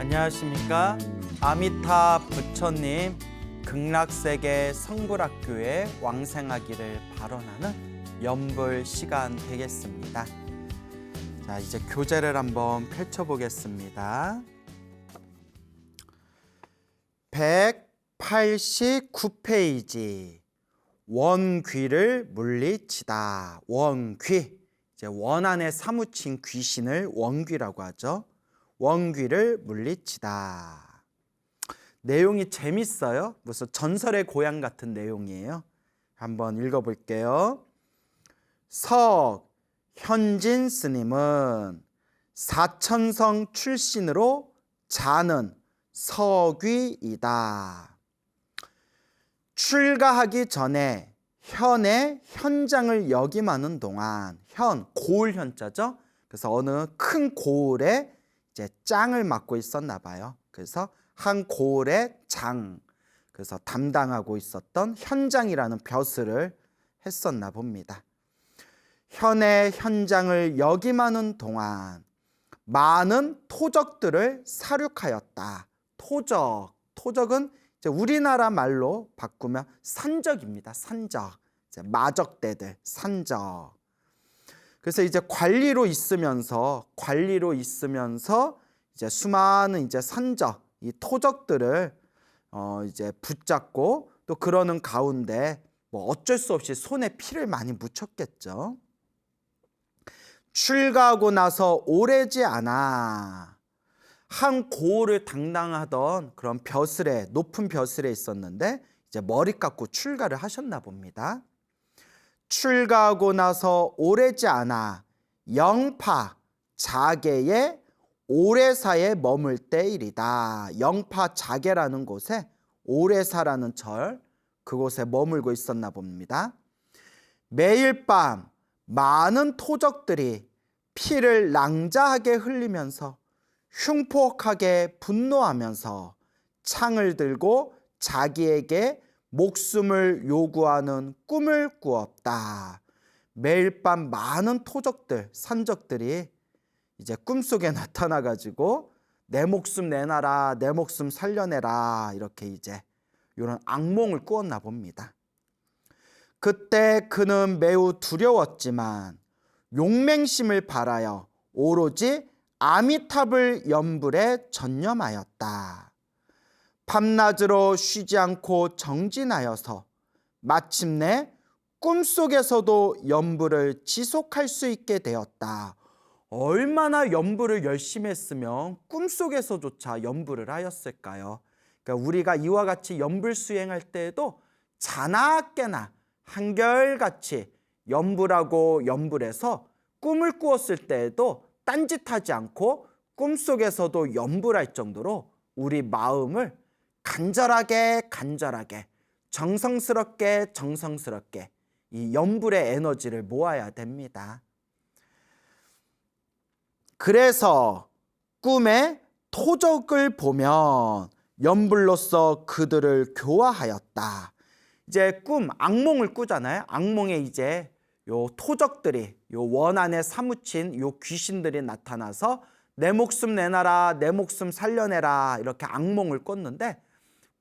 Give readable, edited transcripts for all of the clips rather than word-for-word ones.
안녕하십니까. 아미타 부처님 극락세계 성불학교에 왕생하기를 발언하는 연불 시간 되겠습니다. 자, 이제 교재를 한번 펼쳐보겠습니다. 189페이지 원귀를 물리치다. 원귀, 이제 원 안에 사무친 귀신을 원귀라고 하죠. 원귀를 물리치다. 내용이 재밌어요. 무슨 전설의 고향 같은 내용이에요. 한번 읽어볼게요. 석현진 스님은 사천성 출신으로 자는 서귀이다. 출가하기 전에 현의 현장을 역임하는 동안, 현, 고을 현자죠. 그래서 어느 큰 고을에 이제 짱을 맡고 있었나 봐요. 그래서 한 고을의 장, 그래서 담당하고 있었던 현장이라는 벼슬을 했었나 봅니다. 현의 현장을 역임하는 동안 많은 토적들을 사륙하였다. 토적은 이제 우리나라 말로 바꾸면 산적입니다. 산적, 이제 마적대들, 산적. 그래서 이제 관리로 있으면서 이제 수많은 이제 산적, 이 토적들을 이제 붙잡고 또 그러는 가운데 뭐 어쩔 수 없이 손에 피를 많이 묻혔겠죠. 출가하고 나서 오래지 않아 한 고을을 담당하던 그런 벼슬에, 높은 벼슬에 있었는데 이제 머리 깎고 출가를 하셨나 봅니다. 출가하고 나서 오래지 않아 영파 자계의 오래사에 머물 때일이다. 영파 자계라는 곳에 오래사라는 절, 그곳에 머물고 있었나 봅니다. 매일 밤 많은 토적들이 피를 낭자하게 흘리면서 흉폭하게 분노하면서 창을 들고 자기에게 목숨을 요구하는 꿈을 꾸었다. 매일 밤 많은 토적들, 산적들이 이제 꿈속에 나타나가지고 내 목숨 내놔라, 내 목숨 살려내라, 이렇게 이제 이런 악몽을 꾸었나 봅니다. 그때 그는 매우 두려웠지만 용맹심을 발하여 오로지 아미탑을 연불에 전념하였다. 밤낮으로 쉬지 않고 정진하여서 마침내 꿈속에서도 연불을 지속할 수 있게 되었다. 얼마나 연불을 열심히 했으면 꿈속에서조차 연불을 하였을까요? 그러니까 우리가 이와 같이 연불 수행할 때에도 자나깨나 한결같이 연불하고 연불해서 꿈을 꾸었을 때에도 딴짓하지 않고 꿈속에서도 연불할 정도로 우리 마음을 간절하게 정성스럽게 이 연불의 에너지를 모아야 됩니다. 그래서 꿈에 토적을 보면 연불로서 그들을 교화하였다. 이제 악몽을 꾸잖아요. 악몽에 이제 요 토적들이, 요 원 안에 사무친 요 귀신들이 나타나서 내 목숨 내놔라, 내 목숨 살려내라, 이렇게 악몽을 꿨는데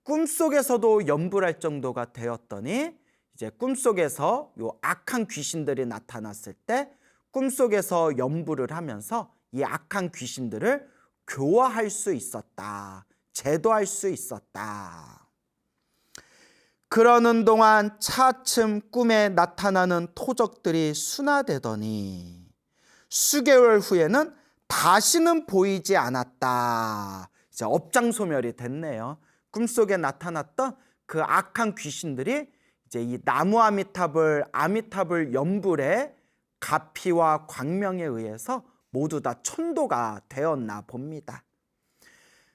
꿈속에서도 연불할 정도가 되었더니 이제 꿈속에서 요 악한 귀신들이 나타났을 때 꿈속에서 연불을 하면서 이 악한 귀신들을 교화할 수 있었다. 제도할 수 있었다. 그러는 동안 차츰 꿈에 나타나는 토적들이 순화되더니 수개월 후에는 다시는 보이지 않았다. 이제 업장소멸이 됐네요. 꿈속에 나타났던 그 악한 귀신들이 이제 이 나무 아미탑을 연불의 가피와 광명에 의해서 모두 다 천도가 되었나 봅니다.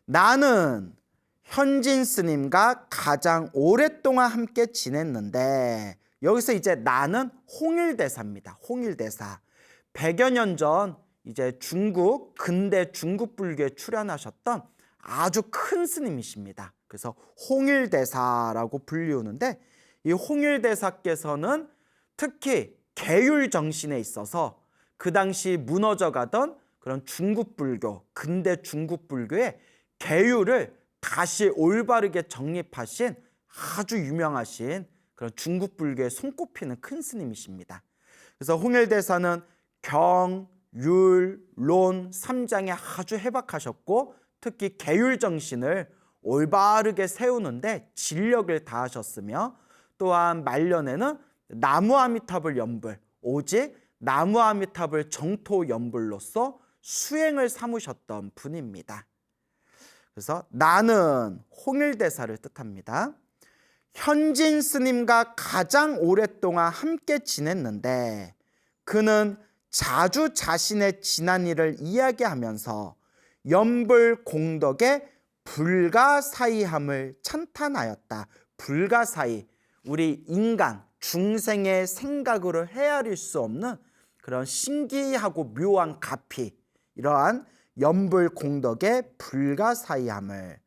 나는 현진 스님과 가장 오랫동안 함께 지냈는데, 여기서 이제 나는 홍일대사입니다. 홍일대사. 100여 년 전 이제 근대 중국 불교에 출연하셨던 아주 큰 스님이십니다. 그래서 홍일대사라고 불리우는데, 이 홍일대사께서는 특히 계율 정신에 있어서 그 당시 무너져가던 그런 중국 불교, 근대 중국 불교의 계율을 다시 올바르게 정립하신 아주 유명하신 그런 중국 불교에 손꼽히는 큰 스님이십니다. 그래서 홍일대사는 경, 율, 론 3장에 아주 해박하셨고 특히 계율 정신을 올바르게 세우는데 진력을 다하셨으며 또한 말년에는 나무아미탑을 연불, 오직 나무아미탑을 정토 연불로서 수행을 삼으셨던 분입니다. 그래서 나는 홍일대사를 뜻합니다. 현진 스님과 가장 오랫동안 함께 지냈는데 그는 자주 자신의 지난 일을 이야기하면서 연불 공덕의 불가사의함을 찬탄하였다. 불가사의, 우리 인간 중생의 생각으로 헤아릴 수 없는 그런 신기하고 묘한 가피, 이러한 연불 공덕의 불가사의함을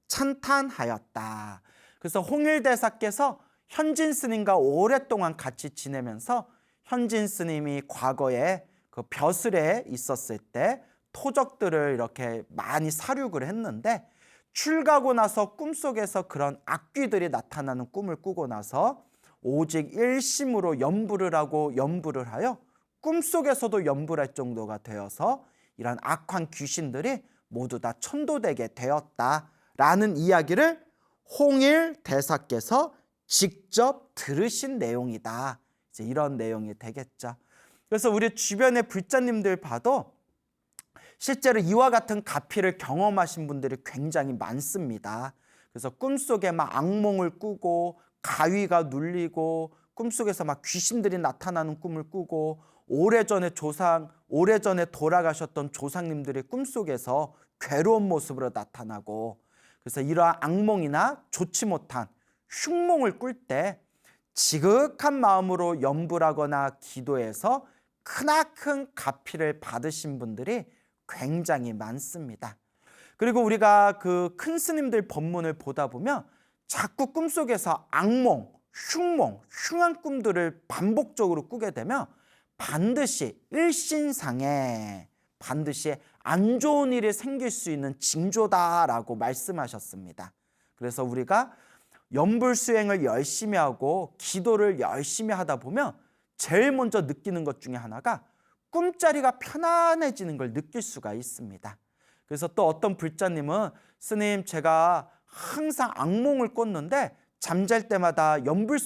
찬탄하였다. 그래서 홍일대사께서 현진 스님과 오랫동안 같이 지내면서 현진 스님이 과거에 그 벼슬에 있었을 때 토적들을 이렇게 많이 사륙을 했는데 출가하고 나서 꿈속에서 그런 악귀들이 나타나는 꿈을 꾸고 나서 오직 일심으로 연불을 하고 연불을 하여 꿈속에서도 연불할 정도가 되어서 이런 악한 귀신들이 모두 다 천도되게 되었다라는 이야기를 홍일대사께서 직접 들으신 내용이다. 이제 이런 내용이 되겠죠. 그래서 우리 주변의 불자님들 봐도 실제로 이와 같은 가피를 경험하신 분들이 굉장히 많습니다. 그래서 꿈속에 막 악몽을 꾸고 가위가 눌리고 꿈속에서 막 귀신들이 나타나는 꿈을 꾸고 오래전에 돌아가셨던 조상님들이 꿈속에서 괴로운 모습으로 나타나고 그래서 이러한 악몽이나 좋지 못한 흉몽을 꿀 때 지극한 마음으로 염불하거나 기도해서 크나큰 가피를 받으신 분들이 굉장히 많습니다. 그리고 우리가 그 큰 스님들 법문을 보다 보면 자꾸 꿈속에서 악몽, 흉몽, 흉한 꿈들을 반복적으로 꾸게 되면 반드시 일신상에 반드시 안 좋은 일이 생길 수 있는 징조다라고 말씀하셨습니다. 그래서 우리가 연불 수행을 열심히 하고 기도를 열심히 하다 보면 제일 먼저 느끼는 것 중에 하나가 꿈자리가 편안해지는 걸 느낄 수가 있습니다. 그래서 또 어떤 불자님은 스님 제가 항상 악몽을 꿨는데 잠잘 때마다 연불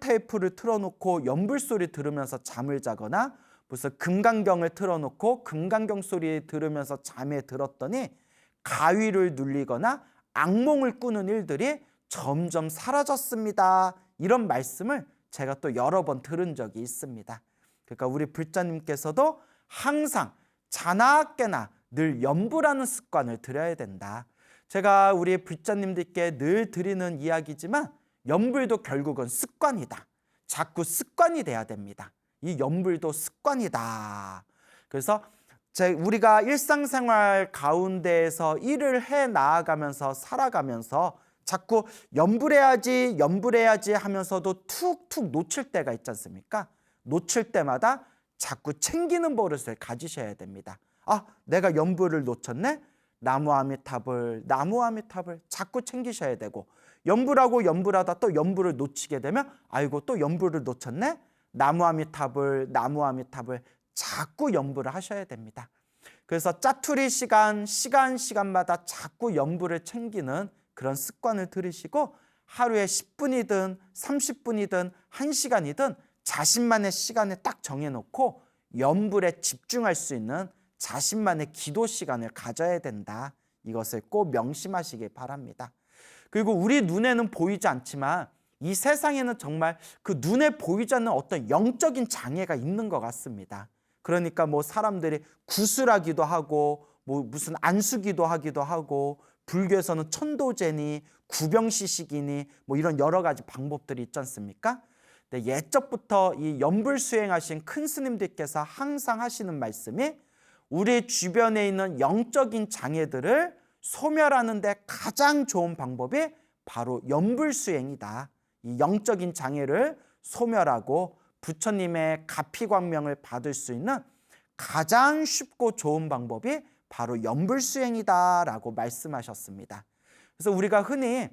테이프를 틀어놓고 연불 소리 들으면서 잠을 자거나 무슨 금강경을 틀어놓고 금강경 소리 들으면서 잠에 들었더니 가위를 눌리거나 악몽을 꾸는 일들이 점점 사라졌습니다. 이런 말씀을 제가 또 여러 번 들은 적이 있습니다. 그러니까 우리 불자님께서도 항상 자나깨나 늘 연불하는 습관을 들여야 된다. 제가 우리 불자님들께 늘 드리는 이야기지만 연불도 결국은 습관이다. 자꾸 습관이 돼야 됩니다. 이 연불도 습관이다. 그래서 우리가 일상생활 가운데에서 일을 해 나아가면서 살아가면서 자꾸 연불해야지 하면서도 툭툭 놓칠 때가 있지 않습니까? 놓칠 때마다 자꾸 챙기는 버릇을 가지셔야 됩니다. 아, 내가 연불을 놓쳤네? 나무아미탑을 자꾸 챙기셔야 되고 연불하다 또 연불을 놓치게 되면 아이고 또 연불을 놓쳤네? 나무아미탑을 자꾸 연불을 하셔야 됩니다. 그래서 짜투리 시간마다 자꾸 연불을 챙기는 그런 습관을 들이시고 하루에 10분이든 30분이든 1시간이든 자신만의 시간을 딱 정해놓고 연불에 집중할 수 있는 자신만의 기도 시간을 가져야 된다. 이것을 꼭 명심하시기 바랍니다. 그리고 우리 눈에는 보이지 않지만 이 세상에는 정말 그 눈에 보이지 않는 어떤 영적인 장애가 있는 것 같습니다. 그러니까 뭐 사람들이 구슬하기도 하고 뭐 무슨 안수기도 하기도 하고 불교에서는 천도제니 구병시식이니 뭐 이런 여러 가지 방법들이 있지 않습니까? 근데 예적부터 이 연불 수행하신 큰 스님들께서 항상 하시는 말씀이 우리 주변에 있는 영적인 장애들을 소멸하는 데 가장 좋은 방법이 바로 연불 수행이다. 이 영적인 장애를 소멸하고 부처님의 가피광명을 받을 수 있는 가장 쉽고 좋은 방법이 바로 연불수행이다라고 말씀하셨습니다. 그래서 우리가 흔히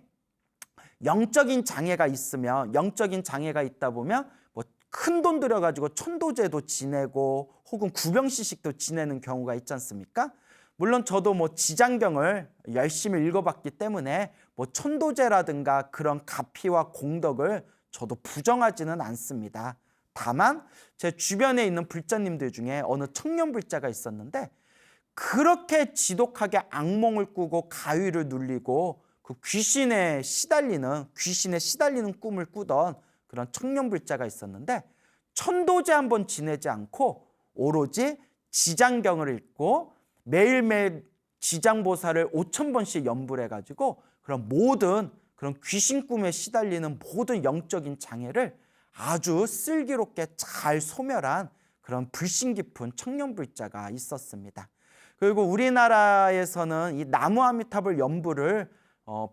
영적인 장애가 있으면, 영적인 장애가 있다 보면 뭐 큰 돈 들여가지고 천도제도 지내고 혹은 구병시식도 지내는 경우가 있지 않습니까? 물론 저도 뭐 지장경을 열심히 읽어봤기 때문에 뭐 천도제라든가 그런 가피와 공덕을 저도 부정하지는 않습니다. 다만 제 주변에 있는 불자님들 중에 어느 청년 불자가 있었는데 그렇게 지독하게 악몽을 꾸고 가위를 눌리고 그 귀신에 시달리는 꿈을 꾸던 그런 청년 불자가 있었는데 천도제 한번 지내지 않고 오로지 지장경을 읽고 매일매일 지장보살을 5,000번씩 연불해 가지고 그런 귀신 꿈에 시달리는 모든 영적인 장애를 아주 슬기롭게 잘 소멸한 그런 불신 깊은 청년 불자가 있었습니다. 그리고 우리나라에서는 이 나무 아미타불 연불을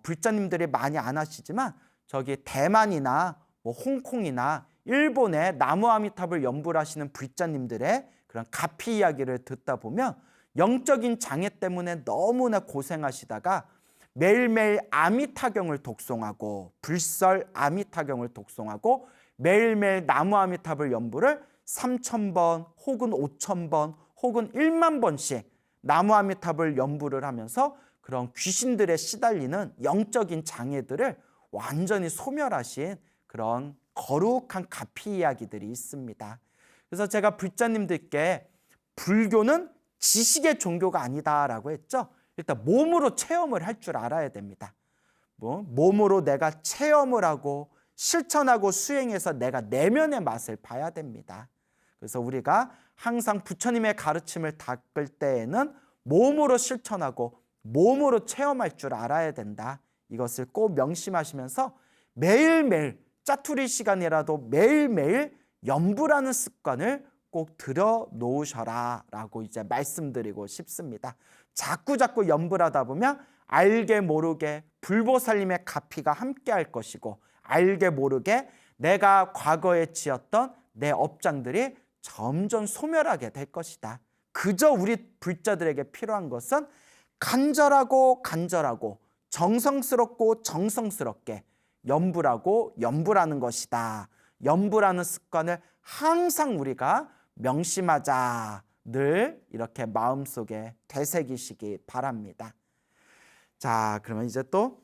불자님들이 많이 안 하시지만 저기 대만이나 뭐 홍콩이나 일본에 나무 아미타불 연불하시는 불자님들의 그런 가피 이야기를 듣다 보면 영적인 장애 때문에 너무나 고생하시다가 매일매일 아미타경을 독송하고 불설 아미타경을 독송하고 매일매일 나무 아미타불 연불을 3,000번 혹은 5,000번 혹은 1만 번씩 나무 아미타불 연불을 하면서 그런 귀신들에 시달리는 영적인 장애들을 완전히 소멸하신 그런 거룩한 가피 이야기들이 있습니다. 그래서 제가 불자님들께 불교는 지식의 종교가 아니다라고 했죠. 일단 몸으로 체험을 할 줄 알아야 됩니다. 몸으로 내가 체험을 하고 실천하고 수행해서 내가 내면의 맛을 봐야 됩니다. 그래서 우리가 항상 부처님의 가르침을 닦을 때에는 몸으로 실천하고 몸으로 체험할 줄 알아야 된다. 이것을 꼭 명심하시면서 매일매일 짜투리 시간이라도 매일매일 연불하는 습관을 꼭 들여 놓으셔라 라고 이제 말씀드리고 싶습니다. 자꾸 연불하다 보면 알게 모르게 불보살님의 가피가 함께 할 것이고 알게 모르게 내가 과거에 지었던 내 업장들이 점점 소멸하게 될 것이다. 그저 우리 불자들에게 필요한 것은 간절하고 정성스럽게 연불하는 것이다. 연불하는 습관을 항상 우리가 명심하자. 늘 이렇게 마음속에 되새기시기 바랍니다. 자, 그러면 이제 또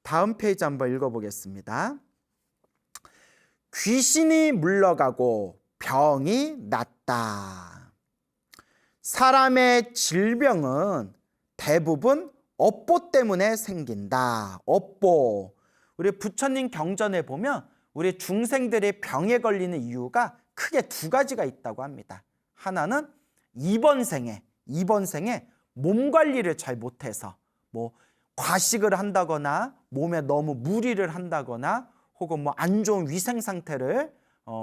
다음 페이지 한번 읽어보겠습니다. 귀신이 물러가고 병이 낫다. 사람의 질병은 대부분 업보 때문에 생긴다. 업보. 우리 부처님 경전에 보면 우리 중생들이 병에 걸리는 이유가 크게 두 가지가 있다고 합니다. 하나는 이번 생에 몸 관리를 잘 못해서 뭐 과식을 한다거나 몸에 너무 무리를 한다거나 혹은 뭐 안 좋은 위생 상태를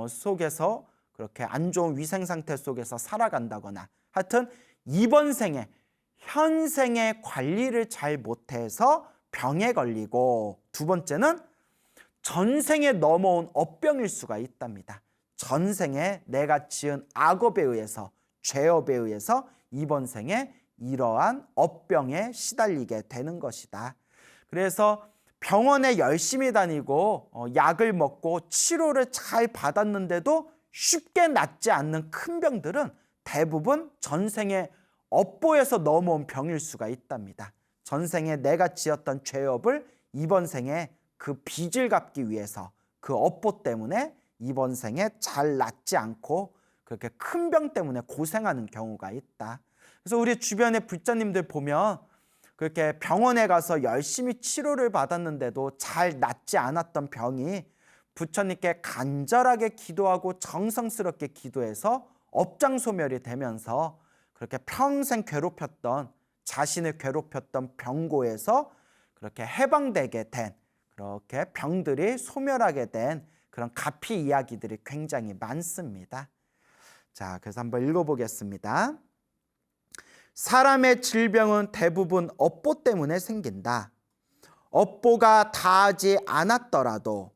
속에서 그렇게 안 좋은 위생 상태 속에서 살아간다거나 하여튼 이번 생에 현생의 관리를 잘 못해서 병에 걸리고 두 번째는 전생에 넘어온 업병일 수가 있답니다. 전생에 내가 지은 악업에 의해서 죄업에 의해서 이번 생에 이러한 업병에 시달리게 되는 것이다. 그래서 병원에 열심히 다니고 약을 먹고 치료를 잘 받았는데도 쉽게 낫지 않는 큰 병들은 대부분 전생에 업보에서 넘어온 병일 수가 있답니다. 전생에 내가 지었던 죄업을 이번 생에 그 빚을 갚기 위해서 그 업보 때문에 이번 생에 잘 낫지 않고 그렇게 큰 병 때문에 고생하는 경우가 있다. 그래서 우리 주변의 불자님들 보면 그렇게 병원에 가서 열심히 치료를 받았는데도 잘 낫지 않았던 병이 부처님께 간절하게 기도하고 정성스럽게 기도해서 업장 소멸이 되면서 그렇게 평생 자신을 괴롭혔던 병고에서 그렇게 해방되게 된 그렇게 병들이 소멸하게 된 그런 가피 이야기들이 굉장히 많습니다. 자, 그래서 한번 읽어보겠습니다. 사람의 질병은 대부분 업보 때문에 생긴다. 업보가 다하지 않았더라도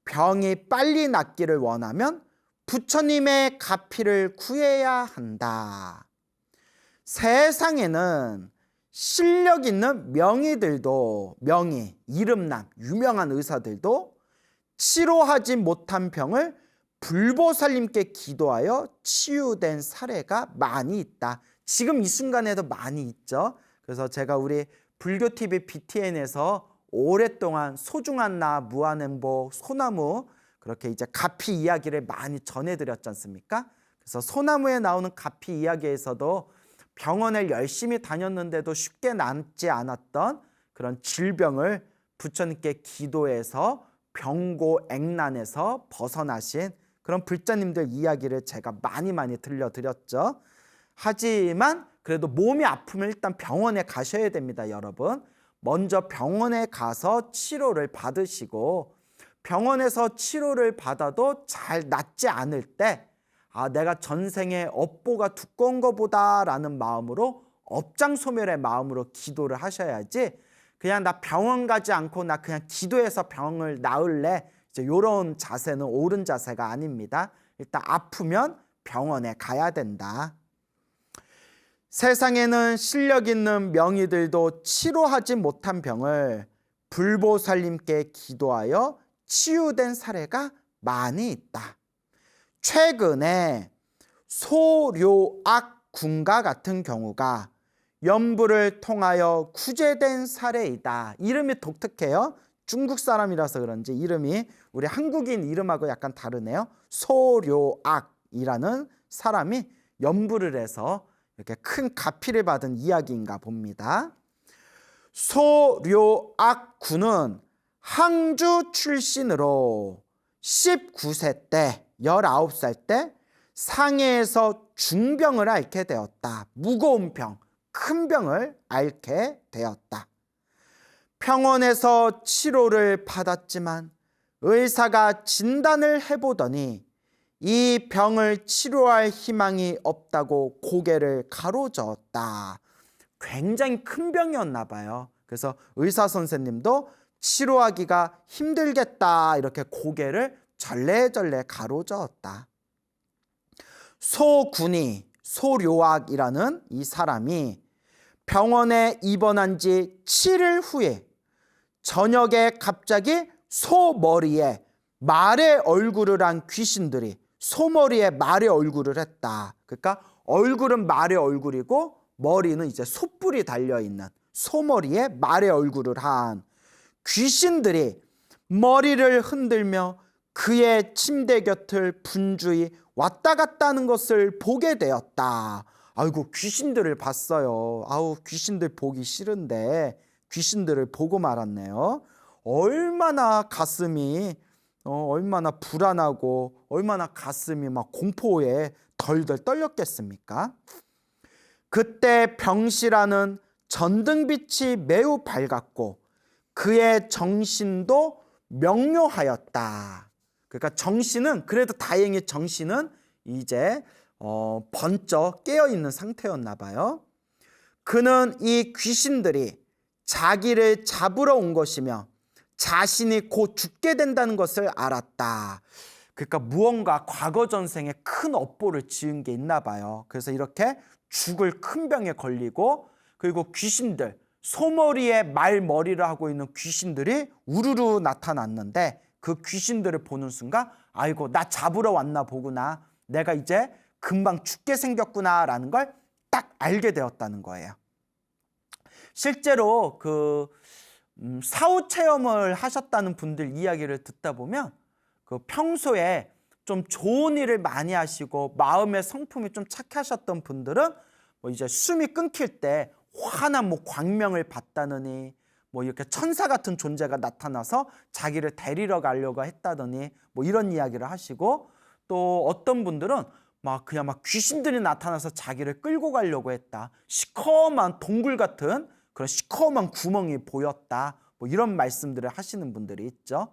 병이 빨리 낫기를 원하면 부처님의 가피를 구해야 한다. 세상에는 실력 있는 명의들도, 명의, 이름난 유명한 의사들도 치료하지 못한 병을 불보살님께 기도하여 치유된 사례가 많이 있다. 지금 이 순간에도 많이 있죠. 그래서 제가 우리 불교TV BTN에서 오랫동안 소중한 나, 무한행복, 소나무 그렇게 이제 가피 이야기를 많이 전해드렸지 않습니까? 그래서 소나무에 나오는 가피 이야기에서도 병원을 열심히 다녔는데도 쉽게 낫지 않았던 그런 질병을 부처님께 기도해서 병고액난에서 벗어나신 그런 불자님들 이야기를 제가 많이 들려드렸죠. 하지만 그래도 몸이 아프면 일단 병원에 가셔야 됩니다, 여러분. 먼저 병원에 가서 치료를 받으시고, 병원에서 치료를 받아도 잘 낫지 않을 때 내가 전생에 업보가 두꺼운 것보다 라는 마음으로 업장소멸의 마음으로 기도를 하셔야지, 그냥 나 병원 가지 않고 나 그냥 기도해서 병을 나을래, 이제 이런 자세는 옳은 자세가 아닙니다. 일단 아프면 병원에 가야 된다. 세상에는 실력 있는 명의들도 치료하지 못한 병을 불보살님께 기도하여 치유된 사례가 많이 있다. 최근에 소료악 군가 같은 경우가 연부를 통하여 구제된 사례이다. 이름이 독특해요. 중국 사람이라서 그런지 이름이 우리 한국인 이름하고 약간 다르네요. 소료악이라는 사람이 연부를 해서 이렇게 큰 가피를 받은 이야기인가 봅니다. 소료악 군은 항주 출신으로 19세 때 19살 때 상해에서 중병을 앓게 되었다. 무거운 병, 큰 병을 앓게 되었다. 병원에서 치료를 받았지만 의사가 진단을 해보더니 이 병을 치료할 희망이 없다고 고개를 가로저었다. 굉장히 큰 병이었나 봐요. 그래서 의사 선생님도 치료하기가 힘들겠다 이렇게 고개를 절레절레 가로저었다. 소군이, 소료악이라는 이 사람이 병원에 입원한 지 7일 후에 저녁에 갑자기 소머리에 말의 얼굴을 한 귀신들이 소머리에 말의 얼굴을 했다. 그러니까 얼굴은 말의 얼굴이고 머리는 이제 솥불이 달려있는 소머리에 말의 얼굴을 한 귀신들이 머리를 흔들며 그의 침대 곁을 분주히 왔다 갔다 하는 것을 보게 되었다. 아이고, 귀신들을 봤어요. 아우, 귀신들 보기 싫은데 귀신들을 보고 말았네요. 얼마나 가슴이 얼마나 불안하고 얼마나 가슴이 막 공포에 덜덜 떨렸겠습니까? 그때 병실안은 전등빛이 매우 밝았고 그의 정신도 명료하였다. 그러니까 정신은, 그래도 다행히 정신은 이제 번쩍 깨어있는 상태였나 봐요. 그는 이 귀신들이 자기를 잡으러 온 것이며 자신이 곧 죽게 된다는 것을 알았다. 그러니까 무언가 과거 전생에 큰 업보를 지은 게 있나 봐요. 그래서 이렇게 죽을 큰 병에 걸리고, 그리고 귀신들, 소머리에 말머리를 하고 있는 귀신들이 우르르 나타났는데 그 귀신들을 보는 순간 아이고, 나 잡으러 왔나 보구나, 내가 이제 금방 죽게 생겼구나 라는 걸 딱 알게 되었다는 거예요. 실제로 그 사후 체험을 하셨다는 분들 이야기를 듣다 보면 그 평소에 좀 좋은 일을 많이 하시고 마음의 성품이 좀 착하셨던 분들은 뭐 이제 숨이 끊길 때 환한 뭐 광명을 봤다느니, 뭐 이렇게 천사 같은 존재가 나타나서 자기를 데리러 가려고 했다더니 뭐 이런 이야기를 하시고, 또 어떤 분들은 그냥 귀신들이 나타나서 자기를 끌고 가려고 했다. 시커먼 동굴 같은 그런 시커먼 구멍이 보였다. 뭐 이런 말씀들을 하시는 분들이 있죠.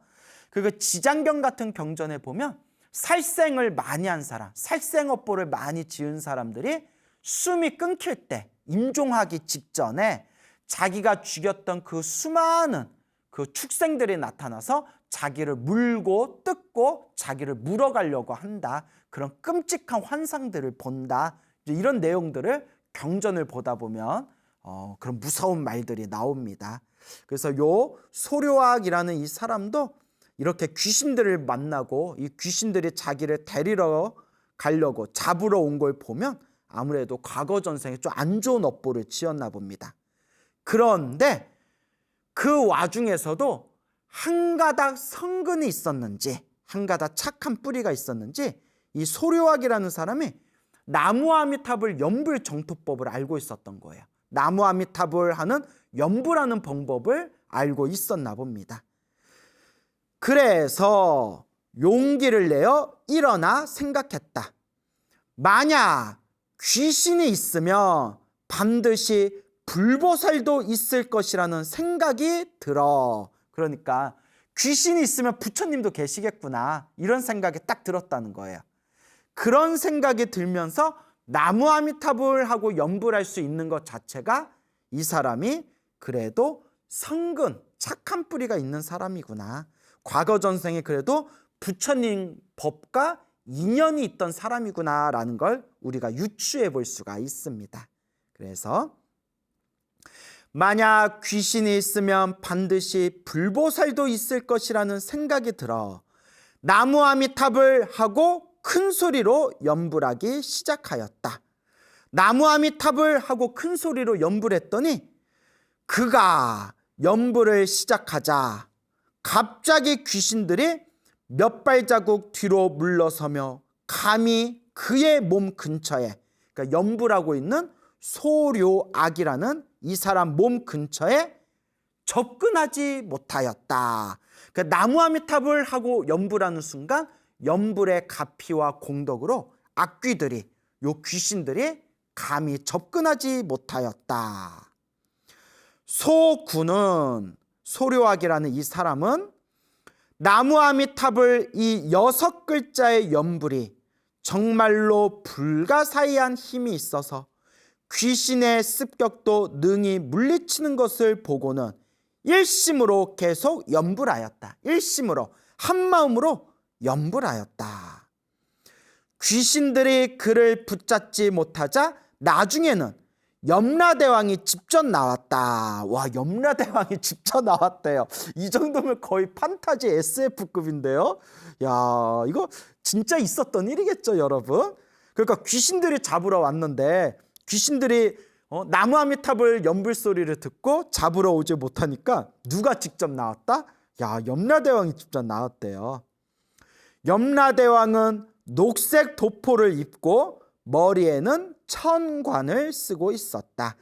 그리고 지장경 같은 경전에 보면 살생을 많이 한 사람, 살생업보를 많이 지은 사람들이 숨이 끊길 때, 임종하기 직전에 자기가 죽였던 그 수많은 그 축생들이 나타나서 자기를 물고 뜯고 자기를 물어가려고 한다. 그런 끔찍한 환상들을 본다. 이런 내용들을 경전을 보다 보면 그런 무서운 말들이 나옵니다. 그래서 요 소료악이라는 이 사람도 이렇게 귀신들을 만나고 이 귀신들이 자기를 데리러 가려고 잡으러 온 걸 보면 아무래도 과거 전생에 좀 안 좋은 업보를 지었나 봅니다. 그런데 그 와중에서도 한 가닥 성근이 있었는지, 한 가닥 착한 뿌리가 있었는지 이 소료악이라는 사람이 나무아미탑을 연불 정토법을 알고 있었던 거예요. 나무아미탑을 하는 연불하는 방법을 알고 있었나 봅니다. 그래서 용기를 내어 일어나 생각했다. 만약 귀신이 있으면 반드시 불보살도 있을 것이라는 생각이 들어. 그러니까 귀신이 있으면 부처님도 계시겠구나, 이런 생각이 딱 들었다는 거예요. 그런 생각이 들면서 나무아미탑을 하고 연불할 수 있는 것 자체가 이 사람이 그래도 성근, 착한 뿌리가 있는 사람이구나, 과거 전생에 그래도 부처님 법과 인연이 있던 사람이구나라는 걸 우리가 유추해 볼 수가 있습니다. 그래서 만약 귀신이 있으면 반드시 불보살도 있을 것이라는 생각이 들어 나무아미탑을 하고 큰 소리로 연불하기 시작하였다. 나무아미탑을 하고 큰 소리로 연불했더니 그가 연불을 시작하자 갑자기 귀신들이 몇 발자국 뒤로 물러서며 감히 그의 몸 근처에, 그러니까 연불하고 있는 소료악이라는 이 사람 몸 근처에 접근하지 못하였다. 그러니까 나무아미탑을 하고 연불하는 순간 연불의 가피와 공덕으로 악귀들이, 요 귀신들이 감히 접근하지 못하였다. 소군은, 소료악이라는 이 사람은 나무아미탑을 이 6글자의 연불이 정말로 불가사의한 힘이 있어서 귀신의 습격도 능히 물리치는 것을 보고는 일심으로 계속 연불하였다. 일심으로, 한마음으로 연불하였다. 귀신들이 그를 붙잡지 못하자 나중에는 염라대왕이 직접 나왔다. 와, 염라대왕이 직접 나왔대요. 이 정도면 거의 판타지 SF급인데요. 야, 이거 진짜 있었던 일이겠죠, 여러분? 그러니까 귀신들이 잡으러 왔는데 귀신들이 나무아미탑을 연불 소리를 듣고 잡으러 오지 못하니까 누가 직접 나왔다? 야, 염라대왕이 직접 나왔대요. 염라대왕은 녹색 도포를 입고 머리에는 천관을 쓰고 있었다.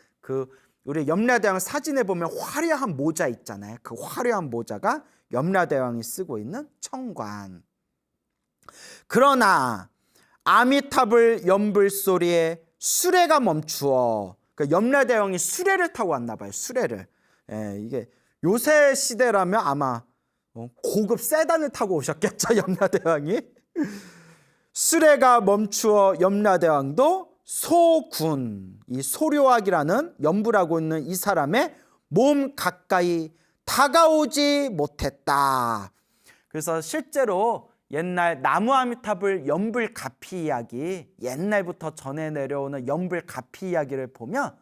우리 염라대왕 사진에 보면 화려한 모자 있잖아요. 그 화려한 모자가 염라대왕이 쓰고 있는 천관. 그러나 아미탑을 연불 소리에 수레가 멈추어, 그러니까 염라대왕이 수레를 타고 왔나 봐요. 수레를. 이게 요새 시대라면 아마 고급 세단을 타고 오셨겠죠, 염라대왕이. 수레가 멈추어 염라대왕도 소군, 이 소료악이라는 연불하고 있는 이 사람의 몸 가까이 다가오지 못했다. 그래서 실제로 옛날 나무아미탑을 연불 가피 이야기, 옛날부터 전해 내려오는 연불 가피 이야기를 보면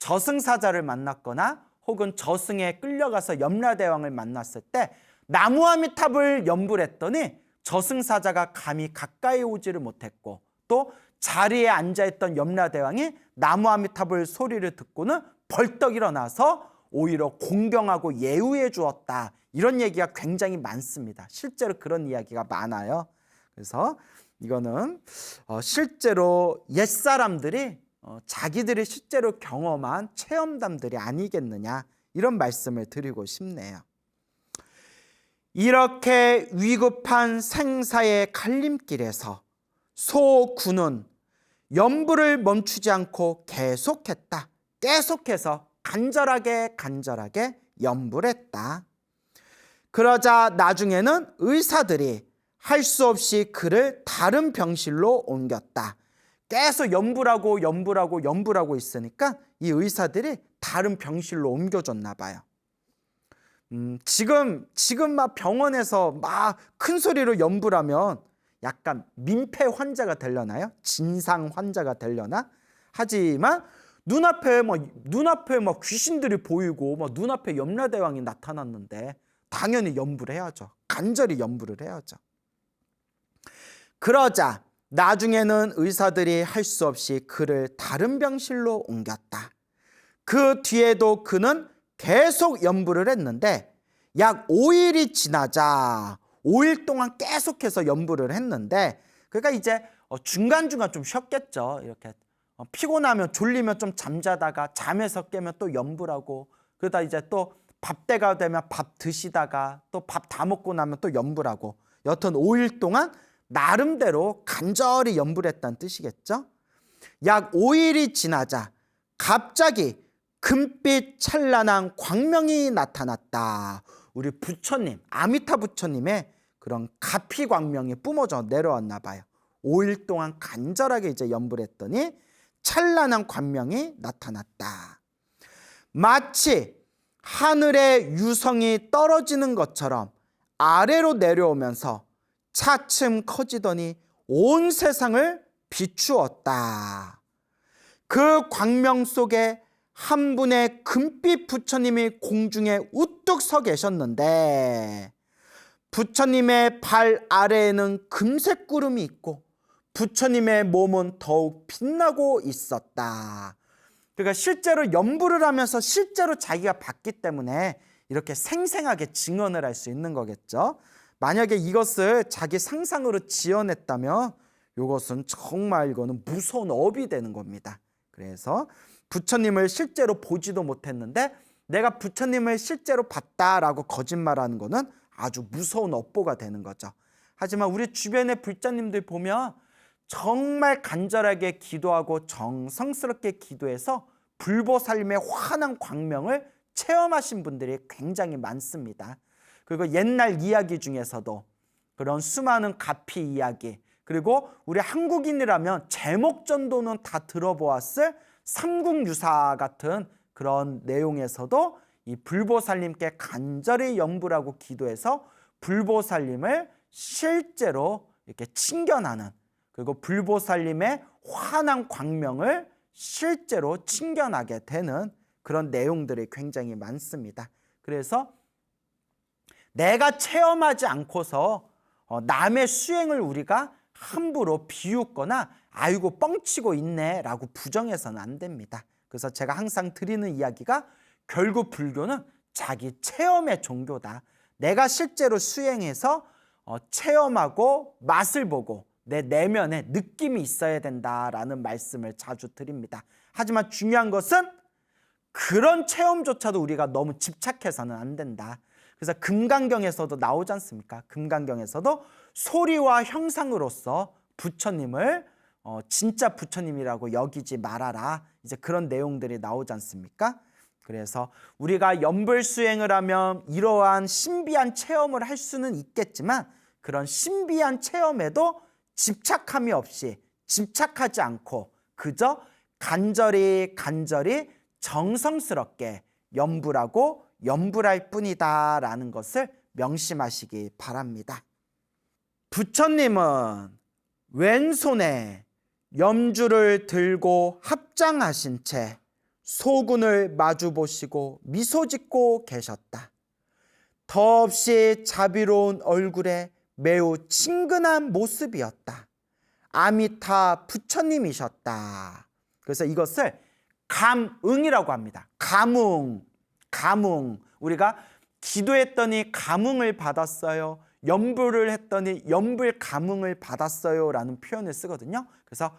저승사자를 만났거나 혹은 저승에 끌려가서 염라대왕을 만났을 때 나무아미탑을 연불했더니 저승사자가 감히 가까이 오지를 못했고, 또 자리에 앉아있던 염라대왕이 나무아미탑을 소리를 듣고는 벌떡 일어나서 오히려 공경하고 예우해 주었다. 이런 얘기가 굉장히 많습니다. 실제로 그런 이야기가 많아요. 그래서 이거는 실제로 옛사람들이 자기들이 실제로 경험한 체험담들이 아니겠느냐, 이런 말씀을 드리고 싶네요. 이렇게 위급한 생사의 갈림길에서 소군은 연불을 멈추지 않고 계속해서 간절하게 연불했다. 그러자 나중에는 의사들이 할 수 없이 그를 다른 병실로 옮겼다. 계속 연불하고 있으니까 이 의사들이 다른 병실로 옮겨줬나 봐요. 지금 막 병원에서 막 큰 소리로 연불하면 약간 민폐 환자가 되려나요? 진상 환자가 되려나? 하지만 눈앞에 막 귀신들이 보이고 막 눈앞에 염라대왕이 나타났는데 당연히 염불을 해야죠. 간절히 염불을 해야죠. 그러자 나중에는 의사들이 할 수 없이 그를 다른 병실로 옮겼다. 그 뒤에도 그는 계속 염불을 했는데 약 5일이 지나자 5일 동안 계속해서 염불을 했는데 그러니까 이제 중간중간 좀 쉬었겠죠. 이렇게 피곤하면 졸리면 좀 잠자다가 잠에서 깨면 또 염불하고 그러다 이제 또 밥때가 되면 밥 드시다가 또 밥 다 먹고 나면 또 염불하고 여튼 5일 동안 나름대로 간절히 염불했다는 뜻이겠죠. 약 5일이 지나자 갑자기 금빛 찬란한 광명이 나타났다. 우리 부처님, 아미타 부처님의 그런 가피 광명이 뿜어져 내려왔나 봐요. 5일 동안 간절하게 이제 염불했더니 찬란한 광명이 나타났다. 마치 하늘의 유성이 떨어지는 것처럼 아래로 내려오면서 차츰 커지더니 온 세상을 비추었다. 그 광명 속에 한 분의 금빛 부처님이 공중에 우뚝 서 계셨는데 부처님의 발 아래에는 금색 구름이 있고 부처님의 몸은 더욱 빛나고 있었다. 그러니까 실제로 염불을 하면서 실제로 자기가 봤기 때문에 이렇게 생생하게 증언을 할 수 있는 거겠죠. 만약에 이것을 자기 상상으로 지어냈다면 이것은 정말 이거는 무서운 업이 되는 겁니다. 그래서 부처님을 실제로 보지도 못했는데 내가 부처님을 실제로 봤다라고 거짓말하는 거는 아주 무서운 업보가 되는 거죠. 하지만 우리 주변의 불자님들 보면 정말 간절하게 기도하고 정성스럽게 기도해서 불보살림의 환한 광명을 체험하신 분들이 굉장히 많습니다. 그리고 옛날 이야기 중에서도 그런 수많은 가피 이야기, 그리고 우리 한국인이라면 제목전도는 다 들어보았을 삼국유사 같은 그런 내용에서도 이 불보살님께 간절히 염불하고 기도해서 불보살님을 실제로 이렇게 친견하는, 그리고 불보살님의 환한 광명을 실제로 친견하게 되는 그런 내용들이 굉장히 많습니다. 그래서 내가 체험하지 않고서 남의 수행을 우리가 함부로 비웃거나 아이고 뻥치고 있네 라고 부정해서는 안 됩니다. 그래서 제가 항상 드리는 이야기가 결국 불교는 자기 체험의 종교다. 내가 실제로 수행해서 체험하고 맛을 보고 내 내면에 느낌이 있어야 된다라는 말씀을 자주 드립니다. 하지만 중요한 것은 그런 체험조차도 우리가 너무 집착해서는 안 된다. 그래서 금강경에서도 나오지 않습니까? 금강경에서도 소리와 형상으로서 부처님을 진짜 부처님이라고 여기지 말아라. 이제 그런 내용들이 나오지 않습니까? 그래서 우리가 염불수행을 하면 이러한 신비한 체험을 할 수는 있겠지만 그런 신비한 체험에도 집착함이 없이, 집착하지 않고 그저 간절히 정성스럽게 염불하고 염불할 뿐이다 라는 것을 명심하시기 바랍니다. 부처님은 왼손에 염주를 들고 합장하신 채 소군을 마주보시고 미소 짓고 계셨다. 더없이 자비로운 얼굴에 매우 친근한 모습이었다. 아미타 부처님이셨다. 그래서 이것을 감응이라고 합니다. 감응. 우리가 기도했더니 감응을 받았어요. 염불을 했더니 염불 감응을 받았어요 라는 표현을 쓰거든요. 그래서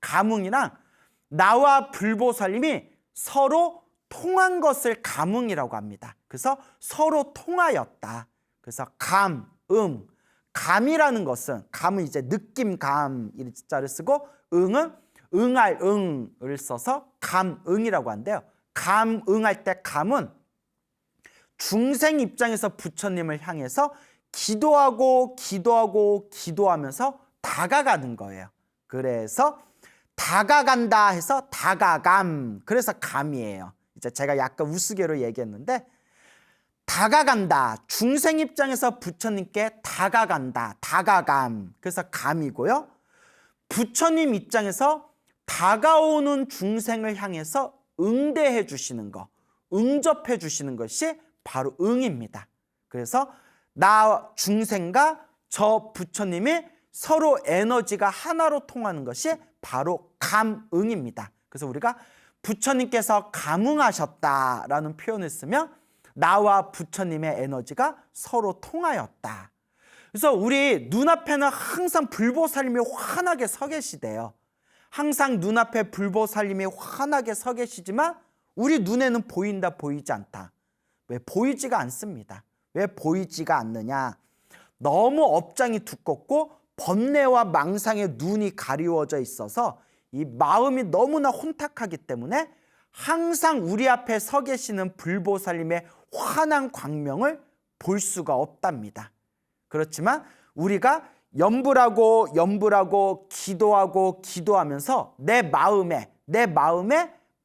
감응이랑 나와 불보살님이 서로 통한 것을 감응이라고 합니다. 그래서 서로 통하였다. 그래서 감이라는 것은, 감은 이제 느낌감 자를 쓰고 응은 응할 응을 써서 감응이라고 한대요. 감응할 때 감은 중생 입장에서 부처님을 향해서 기도하면서 다가가는 거예요. 그래서 다가간다 해서 다가감, 그래서 감이에요. 이제 제가 약간 우스개로 얘기했는데 다가간다, 중생 입장에서 부처님께 다가간다, 다가감, 그래서 감이고요. 부처님 입장에서 다가오는 중생을 향해서 응대해 주시는 것, 응접해 주시는 것이 바로 응입니다. 그래서 나 중생과 저 부처님이 서로 에너지가 하나로 통하는 것이 바로 감응입니다. 그래서 우리가 부처님께서 감응하셨다라는 표현을 쓰면 나와 부처님의 에너지가 서로 통하였다. 그래서 우리 눈앞에는 항상 불보살님이 환하게 서 계시대요. 항상 눈앞에 불보살님이 환하게 서 계시지만 우리 눈에는 보인다 보이지 않다. 왜 보이지가 않습니다. 왜 보이지가 않느냐? 너무 업장이 두껍고 번뇌와 망상에 눈이 가리워져 있어서 이 마음이 너무나 혼탁하기 때문에 항상 우리 앞에 서 계시는 불보살님의 환한 광명을 볼 수가 없답니다. 그렇지만 우리가 염불하고 기도하면서 내 마음에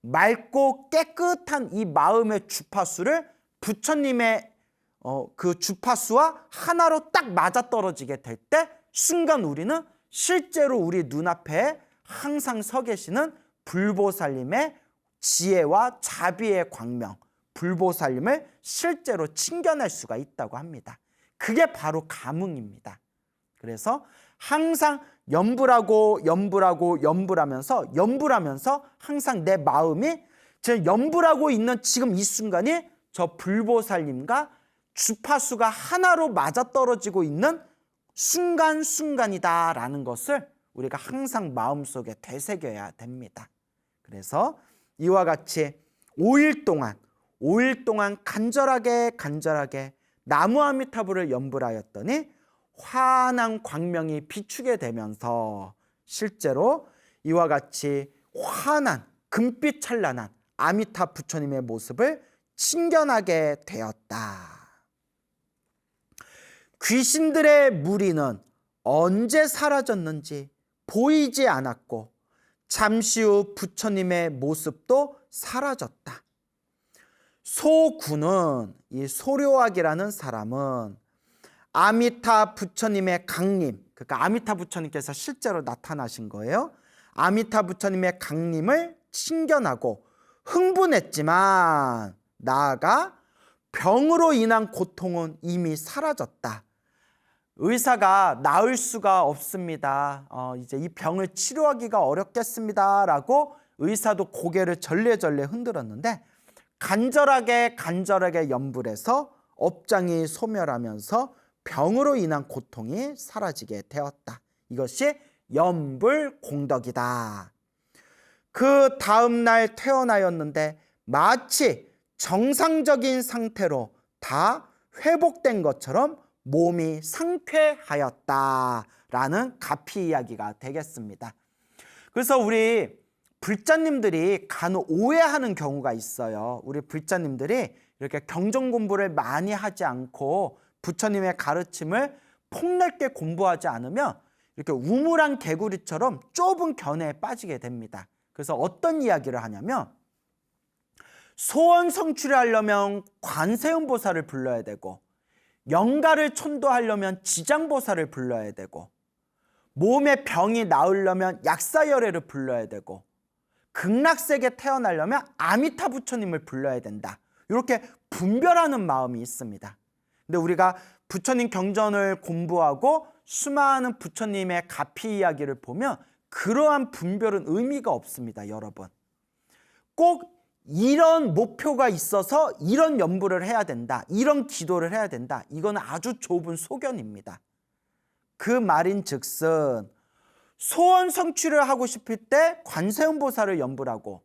맑고 깨끗한 이 마음의 주파수를 부처님의 그 주파수와 하나로 딱 맞아떨어지게 될 때 순간 우리는 실제로 우리 눈앞에 항상 서 계시는 불보살님의 지혜와 자비의 광명, 불보살님을 실제로 친견할 수가 있다고 합니다. 그게 바로 감응입니다. 그래서 항상 염불하면서 항상 내 마음이 제 염불하고 있는 지금 이 순간이 저 불보살님과 주파수가 하나로 맞아떨어지고 있는 순간이다라는 것을 우리가 항상 마음속에 되새겨야 됩니다. 그래서 이와 같이 5일 동안 간절하게 나무 아미타불을 염불하였더니 환한 광명이 비추게 되면서 실제로 이와 같이 환한 금빛 찬란한 아미타 부처님의 모습을 친견하게 되었다. 귀신들의 무리는 언제 사라졌는지 보이지 않았고 잠시 후 부처님의 모습도 사라졌다. 소군은, 이 소료악이라는 사람은 아미타 부처님의 강림, 그러니까 아미타 부처님께서 실제로 나타나신 거예요. 아미타 부처님의 강림을 친견하고 흥분했지만 나아가 병으로 인한 고통은 이미 사라졌다. 의사가 나을 수가 없습니다. 이제 이 병을 치료하기가 어렵겠습니다 라고 의사도 고개를 절레절레 흔들었는데 간절하게 염불해서 업장이 소멸하면서 병으로 인한 고통이 사라지게 되었다. 이것이 염불공덕이다. 그 다음 날 태어나였는데 마치 정상적인 상태로 다 회복된 것처럼 몸이 상쾌하였다라는 가피 이야기가 되겠습니다. 그래서 우리 불자님들이 간혹 오해하는 경우가 있어요. 우리 불자님들이 이렇게 경전 공부를 많이 하지 않고 부처님의 가르침을 폭넓게 공부하지 않으면 이렇게 우물한 개구리처럼 좁은 견해에 빠지게 됩니다. 그래서 어떤 이야기를 하냐면 소원 성취를 하려면 관세음보살을 불러야 되고 영가를 천도하려면 지장보살을 불러야 되고 몸의 병이 나으려면 약사열애를 불러야 되고 극락세계 태어나려면 아미타 부처님을 불러야 된다. 이렇게 분별하는 마음이 있습니다. 근데 우리가 부처님 경전을 공부하고 수많은 부처님의 가피 이야기를 보면 그러한 분별은 의미가 없습니다, 여러분. 꼭 이런 목표가 있어서 이런 염불을 해야 된다, 이런 기도를 해야 된다, 이건 아주 좁은 소견입니다. 그 말인즉슨 소원 성취를 하고 싶을 때 관세음보살을 염불하고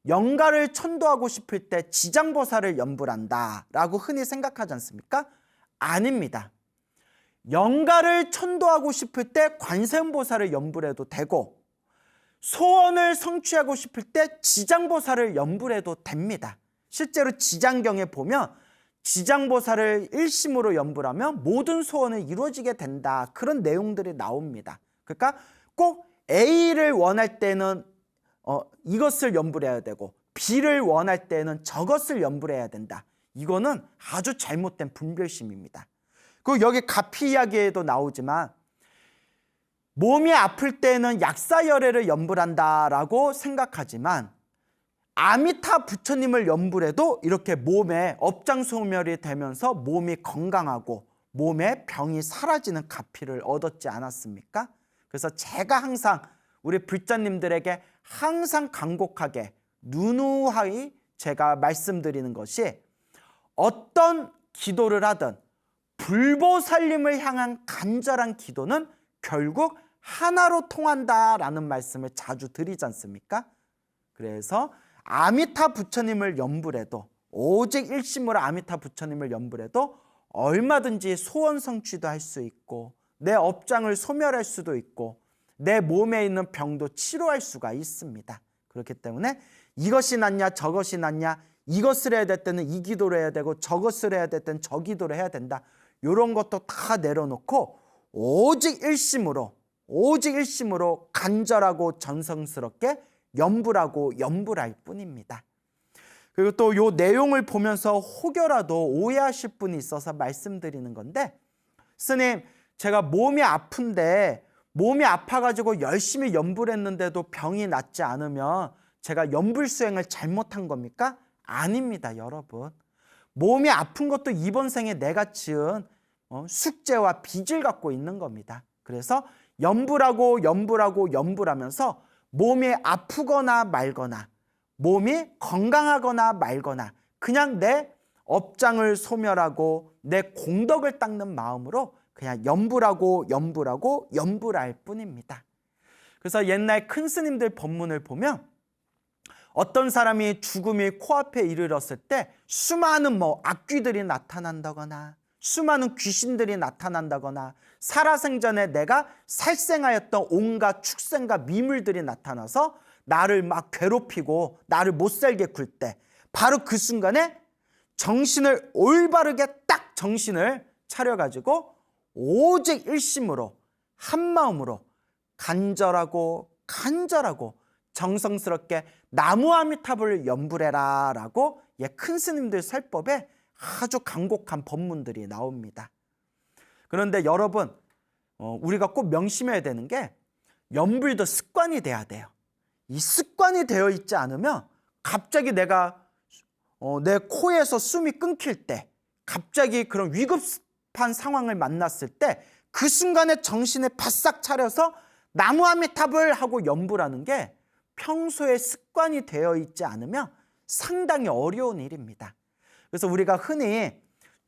영가를 천도하고 싶을 때 지장보살을 염불한다 라고 흔히 생각하지 않습니까? 아닙니다. 영가를 천도하고 싶을 때 관세음보살을 염불해도 되고 소원을 성취하고 싶을 때 지장보살을 염불해도 됩니다. 실제로 지장경에 보면 지장보살을 일심으로 염불하면 모든 소원이 이루어지게 된다, 그런 내용들이 나옵니다. 그러니까 꼭 A를 원할 때는 이것을 염불해야 되고 B를 원할 때는 저것을 염불해야 된다. 이거는 아주 잘못된 분별심입니다. 그리고 여기 가피 이야기에도 나오지만 몸이 아플 때는 약사열애를 연불한다라고 생각하지만 아미타 부처님을 연불해도 이렇게 몸에 업장소멸이 되면서 몸이 건강하고 몸에 병이 사라지는 가피를 얻었지 않았습니까? 그래서 제가 항상 우리 불자님들에게 항상 간곡하게 누누하게 제가 말씀드리는 것이 어떤 기도를 하든 불보살림을 향한 간절한 기도는 결국 하나로 통한다라는 말씀을 자주 드리지 않습니까? 그래서 아미타 부처님을 연불해도 오직 일심으로 아미타 부처님을 연불해도 얼마든지 소원 성취도 할 수 있고 내 업장을 소멸할 수도 있고 내 몸에 있는 병도 치료할 수가 있습니다. 그렇기 때문에 이것이 낫냐 저것이 낫냐 이것을 해야 될 때는 이 기도를 해야 되고 저것을 해야 될 때는 저 기도를 해야 된다. 이런 것도 다 내려놓고 오직 일심으로 간절하고 전성스럽게 연불할 뿐입니다. 그리고 또 이 내용을 보면서 혹여라도 오해하실 분이 있어서 말씀드리는 건데, 스님 제가 몸이 아픈데 몸이 아파가지고 열심히 연불했는데도 병이 낫지 않으면 제가 연불 수행을 잘못한 겁니까? 아닙니다, 여러분. 몸이 아픈 것도 이번 생에 내가 지은 숙제와 빚을 갖고 있는 겁니다. 그래서 연불하면서 몸이 아프거나 말거나 몸이 건강하거나 말거나 그냥 내 업장을 소멸하고 내 공덕을 닦는 마음으로 그냥 연불할 뿐입니다. 그래서 옛날 큰 스님들 법문을 보면 어떤 사람이 죽음이 코앞에 이르렀을 때 수많은 악귀들이 나타난다거나 수많은 귀신들이 나타난다거나 살아생전에 내가 살생하였던 온갖 축생과 미물들이 나타나서 나를 막 괴롭히고 나를 못살게 굴 때 바로 그 순간에 정신을 올바르게 딱 정신을 차려가지고 오직 일심으로 한마음으로 간절하고 정성스럽게 나무아미타불을 연불해라 라고 큰 스님들 설법에 아주 간곡한 법문들이 나옵니다. 그런데 여러분 우리가 꼭 명심해야 되는 게 연불도 습관이 돼야 돼요. 이 습관이 되어 있지 않으면 갑자기 내가 내 코에서 숨이 끊길 때 갑자기 그런 위급한 상황을 만났을 때 그 순간에 정신을 바싹 차려서 나무아미타불 하고 연불하는 게 평소에 습관이 되어 있지 않으면 상당히 어려운 일입니다. 그래서 우리가 흔히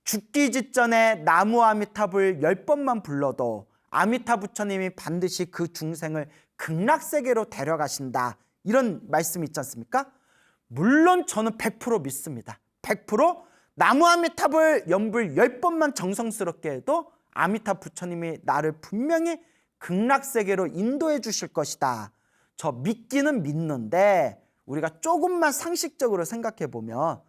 죽기 직전에 나무아미타불 10번만 불러도 아미타 부처님이 반드시 그 중생을 극락세계로 데려가신다 이런 말씀이 있지 않습니까? 물론 저는 100% 믿습니다. 100% 나무아미타불 연불 10번만 정성스럽게 해도 아미타 부처님이 나를 분명히 극락세계로 인도해 주실 것이다. 저 믿기는 믿는데 우리가 조금만 상식적으로 생각해 보면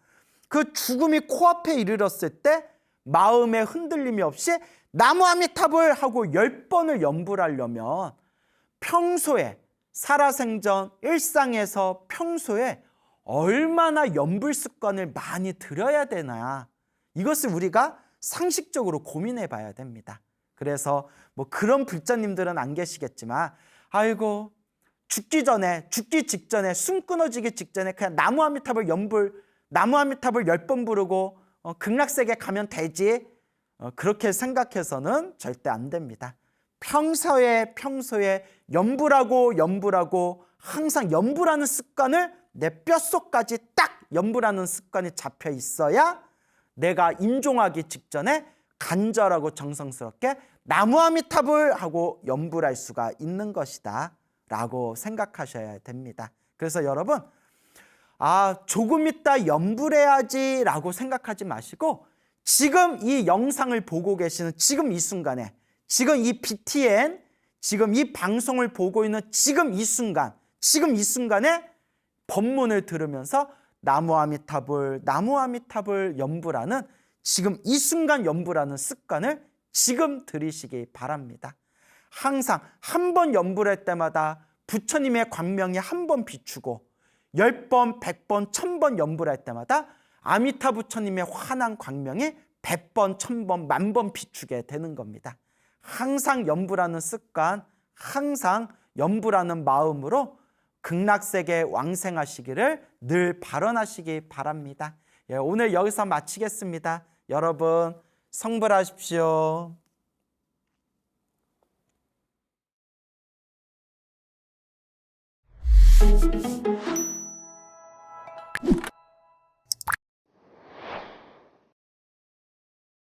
그 죽음이 코앞에 이르렀을 때 마음에 흔들림이 없이 나무아미타불 하고 10번을 연불하려면 평소에 살아생전 일상에서 평소에 얼마나 연불 습관을 많이 들여야 되나 이것을 우리가 상식적으로 고민해 봐야 됩니다. 그래서 그런 불자님들은 안 계시겠지만 아이고 죽기 직전에 숨 끊어지기 직전에 그냥 나무아미타불 10번 부르고 극락세계 가면 되지 그렇게 생각해서는 절대 안 됩니다. 평소에 연불하고 항상 연불하는 습관을 내 뼛속까지 딱 연불하는 습관이 잡혀 있어야 내가 임종하기 직전에 간절하고 정성스럽게 나무아미타불 하고 연불할 수가 있는 것이다 라고 생각하셔야 됩니다. 그래서 여러분 조금 있다 연불해야지 라고 생각하지 마시고 지금 이 영상을 보고 계시는 지금 이 순간에 지금 이 BTN 지금 이 방송을 보고 있는 지금 이 순간에 법문을 들으면서 나무아미타불 연불하는 지금 이 순간 연불하는 습관을 지금 들이시기 바랍니다. 항상 한 번 연불할 때마다 부처님의 광명이 한 번 비추고 10번, 100번, 1000번 연불할 때마다 아미타 부처님의 환한 광명이 100번, 1000번, 10,000번 비추게 되는 겁니다. 항상 연불하는 습관 항상 염불하는 마음으로 극락세계 왕생하시기를 늘 발언하시기 바랍니다. 예, 오늘 여기서 마치겠습니다. 여러분 성불하십시오.